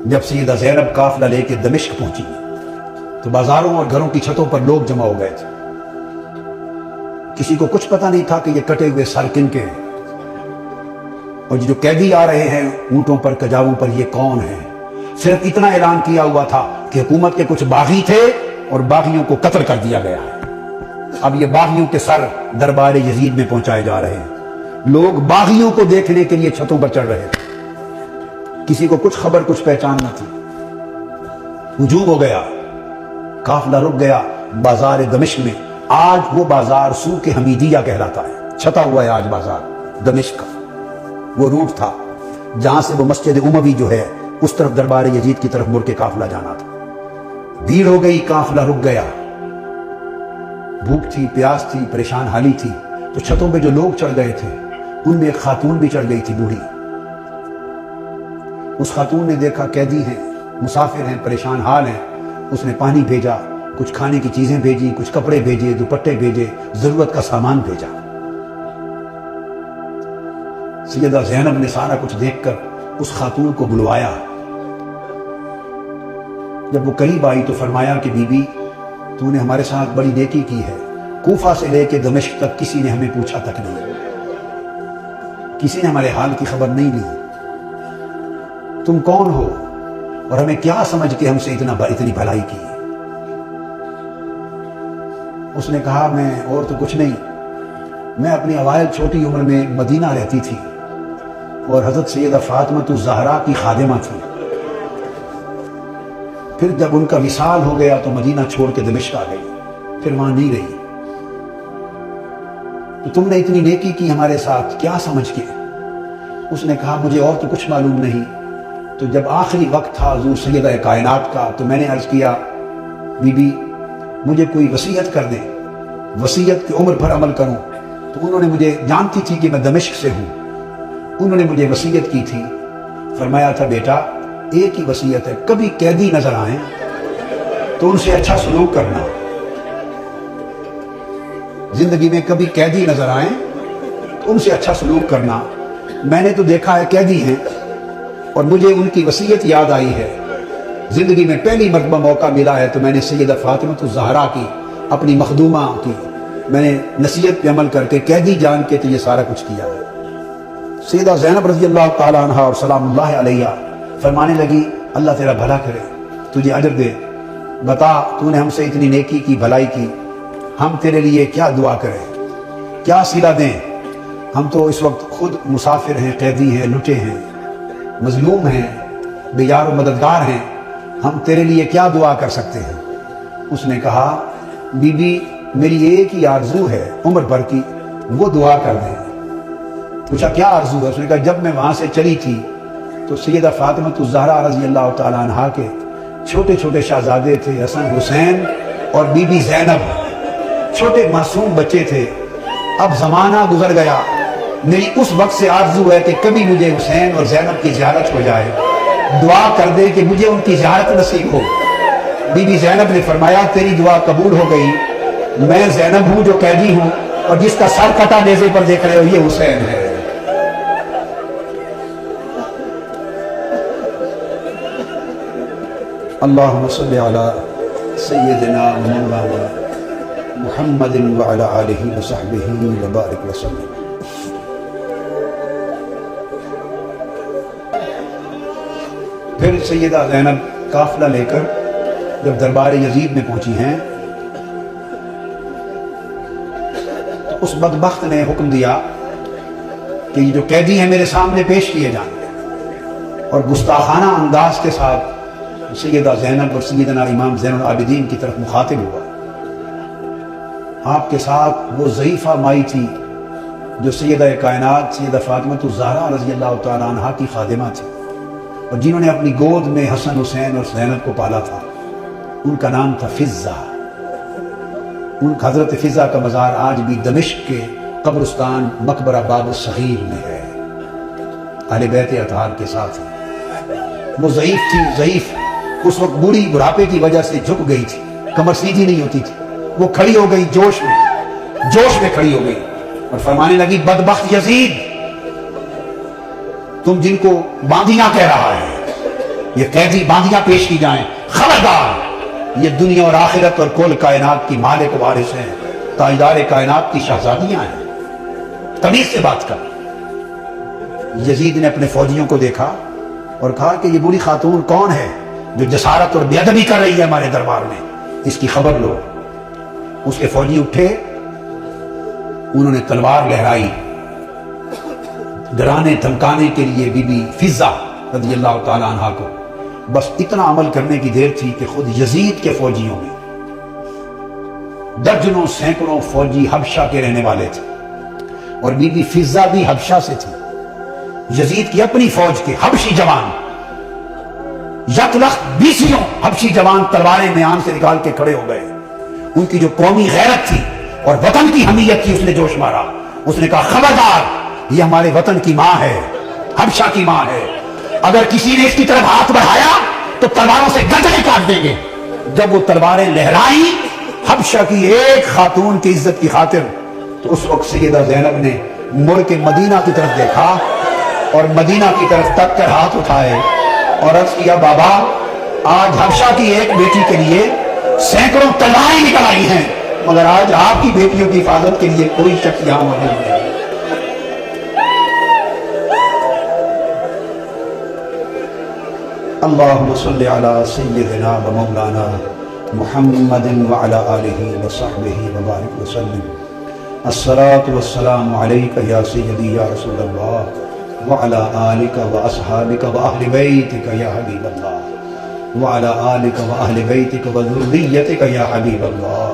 جب سیدہ زینب قافلہ لے کے دمشق پہنچی تو بازاروں اور گھروں کی چھتوں پر لوگ جمع ہو گئے تھے. کسی کو کچھ پتہ نہیں تھا کہ یہ کٹے ہوئے سر کن کے ہیں اور جو قیدی آ رہے ہیں اونٹوں پر کجاووں پر یہ کون ہیں. صرف اتنا اعلان کیا ہوا تھا کہ حکومت کے کچھ باغی تھے اور باغیوں کو قتل کر دیا گیا ہے. اب یہ باغیوں کے سر دربار یزید میں پہنچائے جا رہے ہیں. لوگ باغیوں کو دیکھنے کے لیے چھتوں پر چڑھ رہے تھے. کسی کو کچھ خبر کچھ پہچان نہ تھی. ہجوم ہو گیا, قافلہ رک گیا بازار دمشق میں. آج وہ بازار سوق حمیدیہ کہلاتا ہے. چھتا ہوا ہے آج بازار دمشق کا. وہ روٹ تھا جہاں سے وہ مسجد اموی جو ہے اس طرف دربار یزید کی طرف مڑ کے قافلہ جانا تھا. بھیڑ ہو گئی, قافلہ رک گیا. بھوک تھی, پیاس تھی, پریشان حالی تھی. تو چھتوں پہ جو لوگ چڑھ گئے تھے ان میں ایک خاتون بھی چڑھ گئی تھی, بوڑھی. اس خاتون نے دیکھا قیدی ہیں, مسافر ہیں, پریشان حال ہیں. اس نے پانی بھیجا, کچھ کھانے کی چیزیں بھیجی, کچھ کپڑے بھیجے, دوپٹے بھیجے, ضرورت کا سامان بھیجا. سیدہ زینب نے سارا کچھ دیکھ کر اس خاتون کو بلوایا. جب وہ قریب آئی تو فرمایا کہ بی بی تو نے ہمارے ساتھ بڑی نیکی کی ہے. کوفہ سے لے کے دمشق تک کسی نے ہمیں پوچھا تک نہیں, کسی نے ہمارے حال کی خبر نہیں لی. تم کون ہو اور ہمیں کیا سمجھ کے ہم سے اتنی بھلائی کی؟ اس نے کہا میں اور تو کچھ نہیں, میں اپنی اوائل چھوٹی عمر میں مدینہ رہتی تھی اور حضرت سیدہ فاطمہ الزہرا کی خادمہ تھی. پھر جب ان کا وصال ہو گیا تو مدینہ چھوڑ کے دمشق آ گئی, پھر وہاں نہیں رہی. تو تم نے اتنی نیکی کی ہمارے ساتھ کیا سمجھ کے؟ اس نے کہا مجھے اور تو کچھ معلوم نہیں. تو جب آخری وقت تھا حضور سیدہ کائنات کا تو میں نے عرض کیا بی بی مجھے کوئی وصیت کر دیں, وصیت کی عمر بھر عمل کروں. تو انہوں نے مجھے, جانتی تھی کہ میں دمشق سے ہوں, انہوں نے مجھے وصیت کی تھی. فرمایا تھا بیٹا ایک ہی وصیت ہے, کبھی قیدی نظر آئیں تو ان سے اچھا سلوک کرنا. زندگی میں کبھی قیدی نظر آئیں تو ان سے اچھا سلوک کرنا. میں نے تو دیکھا ہے قیدی ہیں اور مجھے ان کی وصیت یاد آئی ہے. زندگی میں پہلی مرتبہ موقع ملا ہے تو میں نے سیدہ فاطمہ الزہرا کی, اپنی مخدومہ کی, میں نے نصیحت پہ عمل کر کے قیدی جان کے تو یہ سارا کچھ کیا ہے. سیدہ زینب رضی اللہ تعالیٰ عنہ اور سلام اللہ علیہ فرمانے لگی اللہ تیرا بھلا کرے, تجھے اجر دے. بتا تو نے ہم سے اتنی نیکی کی, بھلائی کی, ہم تیرے لیے کیا دعا کریں, کیا صلہ دیں؟ ہم تو اس وقت خود مسافر ہیں, قیدی ہیں, لٹے ہیں, مظلوم ہیں, بے یار و مددگار ہیں, ہم تیرے لیے کیا دعا کر سکتے ہیں؟ اس نے کہا بی بی میری ایک ہی آرزو ہے عمر بھر کی, وہ دعا کر دیں. پوچھا کیا آرزو ہے؟ اس نے کہا جب میں وہاں سے چلی تھی تو سیدہ فاطمہ الزہرا رضی اللہ تعالیٰ عنہا کے چھوٹے چھوٹے شہزادے تھے, حسن حسین اور بی بی زینب, چھوٹے معصوم بچے تھے. اب زمانہ گزر گیا, میری اس وقت سے آرزو ہے کہ کبھی مجھے حسین اور زینب کی زیارت ہو جائے, دعا کر دے کہ مجھے ان کی زیارت نصیب ہو. بی بی زینب نے فرمایا تیری دعا قبول ہو گئی. میں زینب ہوں جو قیدی ہوں اور جس کا سر کٹا نیزے پر دیکھ رہے ہو یہ حسین ہے. اللہم صلی علی سیدنا مولانا محمد وعلی آلہ وصحبہ وبارک وسلم. پھر سیدہ زینب قافلہ لے کر جب دربار یزید میں پہنچی ہیں تو اس بدبخت نے حکم دیا کہ یہ جو قیدی ہیں میرے سامنے پیش کیے جائیں, اور گستاخانہ انداز کے ساتھ سیدہ زینب اور سیدنا امام زین العابدین کی طرف مخاطب ہوا. آپ کے ساتھ وہ ضعیفہ مائی تھی جو سیدہ کائنات سیدہ فاطمہ الزہرا رضی اللہ تعالیٰ عنہا کی خادمہ تھی اور جنہوں نے اپنی گود میں حسن حسین اور زینب کو پالا تھا. ان کا نام تھا فضہ. ان حضرت فضہ کا مزار آج بھی دمشق کے قبرستان مقبرہ باب الصغیر میں ہے, اہل بیت اطہار کے ساتھ. وہ ضعیف تھی, ضعیف, اس وقت بوڑھی بڑھاپے کی وجہ سے جھک گئی تھی, کمر سیدھی نہیں ہوتی تھی. وہ کھڑی ہو گئی جوش میں کھڑی ہو گئی اور فرمانے لگی بدبخت یزید, تم جن کو باندیاں کہہ رہا ہے یہ قیدی باندیاں پیش کی جائیں، خبردار، یہ دنیا اور آخرت اور کل کائنات کی مالک و وارث ہیں، تاجدار کائنات کی شہزادیاں ہیں، تمیز سے بات کر۔ یزید نے اپنے فوجیوں کو دیکھا اور کہا کہ یہ بوڑھی خاتون کون ہے جو جسارت اور بے ادبی کر رہی ہے ہمارے دربار میں، اس کی خبر لو۔ اس کے فوجی اٹھے، انہوں نے تلوار لہرائی، ڈرانے دھمکانے کے لیے بی بی فضہ رضی اللہ تعالیٰ عنہ کو۔ بس اتنا عمل کرنے کی دیر تھی کہ خود یزید کے فوجیوں میں درجنوں سینکڑوں فوجی حبشہ کے رہنے والے تھے، اور بی بی فضہ بھی حبشہ سے تھی۔ یزید کی اپنی فوج کے حبشی جوان، یک لخت 20 حبشی جوان تلواریں میان سے نکال کے کھڑے ہو گئے۔ ان کی جو قومی غیرت تھی اور وطن کی حمیت تھی، اس نے جوش مارا۔ اس نے کہا خبردار، یہ ہمارے وطن کی ماں ہے، حبشہ کی ماں ہے، اگر کسی نے اس کی طرف ہاتھ بڑھایا تو تلواروں سے گردنیں کاٹ دیں گے۔ جب وہ تلواریں لہرائیں حبشہ کی ایک خاتون کی عزت کی خاطر، تو اس وقت سیدہ زینب نے مڑ کے مدینہ کی طرف دیکھا اور مدینہ کی طرف تک کر ہاتھ اٹھائے اور عرض کیا بابا، آج حبشہ کی ایک بیٹی کے لیے سینکڑوں تلواریں نکل آئی ہیں، مگر آج آپ کی بیٹیوں کی حفاظت کے لیے کوئی شخص یہاں موجود نہیں۔ اللہم صلی علی سیدنا و مولانا محمد وعلی آلہ وصحبہ وبارک وسلم۔ الصلاة والسلام علیکہ یا سیدی یا رسول اللہ وعلی آلک و اصحابک و اہل بیتک یا حبیب اللہ وعلی آلک و اہل بیتک و ذریتک یا حبیب اللہ۔